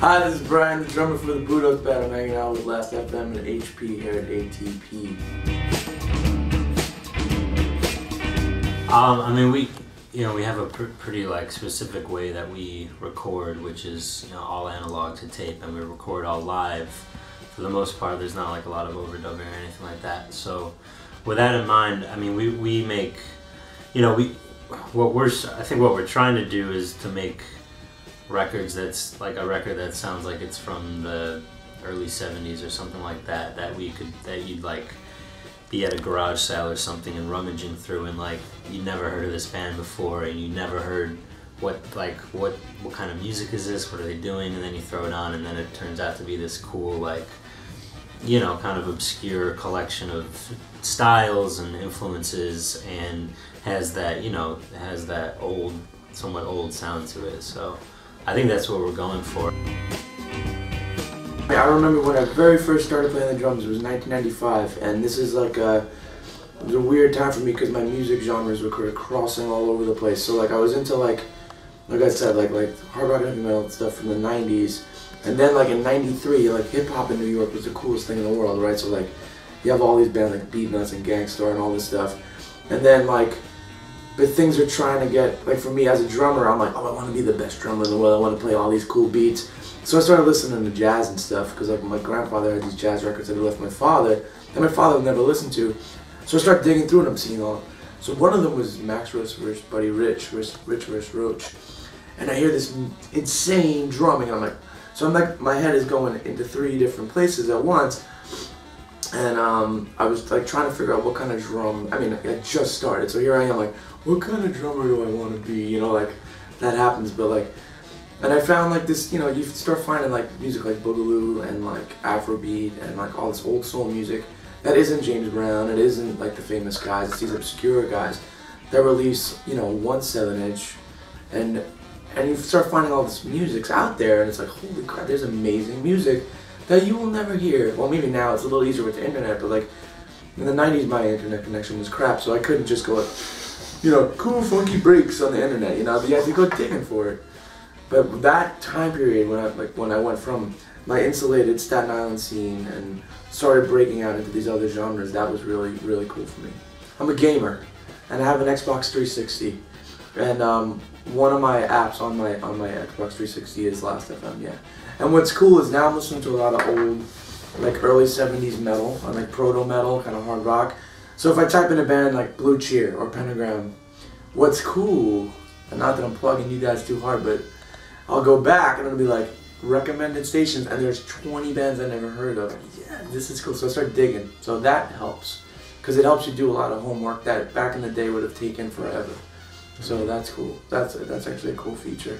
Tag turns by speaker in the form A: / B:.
A: Hi, this is Brian, the drummer for the Budos Band. I'm hanging out with Last.fm and HP here at ATP.
B: I mean, we have a pretty specific way that we record, which is all analog to tape, and we record all live. For the most part, there's not like a lot of overdubbing or anything like that. So, with that in mind, I mean, we make, I think what we're trying to do is to make records that's like a record that sounds like it's from the early 70s or something like that, that you'd like be at a garage sale or something and rummaging through, and like you never heard of this band before and you never heard what kind of music is this, what are they doing, and then you throw it on and then it turns out to be this cool kind of obscure collection of styles and influences, and has that somewhat old sound to it. So I think that's what we're going for.
A: I remember when I very first started playing the drums, it was 1995, and this is it was a weird time for me because my music genres were kind of crossing all over the place. So I was into like I said, hard rock and heavy metal stuff from the 90s, and then in 93, hip hop in New York was the coolest thing in the world, right? So you have all these bands like Beatnuts and Gangstar and all this stuff, and then but things are trying to get, for me as a drummer, I'm like, oh, I want to be the best drummer in the world, I want to play all these cool beats. So I started listening to jazz and stuff, because my grandfather had these jazz records that he left my father, that my father would never listen to. So I started digging through and I'm seeing all. So one of them was Max Richt's buddy Rich Roach. And I hear this insane drumming, and my head is going into 3 different places at once. And I was trying to figure out what kind of drum. I mean, I just started, so here I am what kind of drummer do I want to be? That happens, but and I found this, you start finding music like Boogaloo and Afrobeat and all this old soul music that isn't James Brown, it isn't the famous guys, it's these obscure guys that release 1 7-inch, and you start finding all this music's out there, and it's holy crap, there's amazing music that you will never hear. Well, maybe now it's a little easier with the internet, but in the 90s my internet connection was crap, so I couldn't just go cool funky breaks on the internet, you had to go digging for it. But that time period when I went from my insulated Staten Island scene and started breaking out into these other genres, that was really, really cool for me. I'm a gamer, and I have an Xbox 360, and one of my apps on my Xbox 360 is Last.fm, yeah. And what's cool is now I'm listening to a lot of old, early 70s metal, or proto metal, kind of hard rock. So if I type in a band like Blue Cheer or Pentagram, what's cool, and not that I'm plugging you guys too hard, but I'll go back and it'll be recommended stations, and there's 20 bands I never heard of. Yeah, this is cool. So I start digging. So that helps, because it helps you do a lot of homework that back in the day would have taken forever. So that's cool. That's actually a cool feature.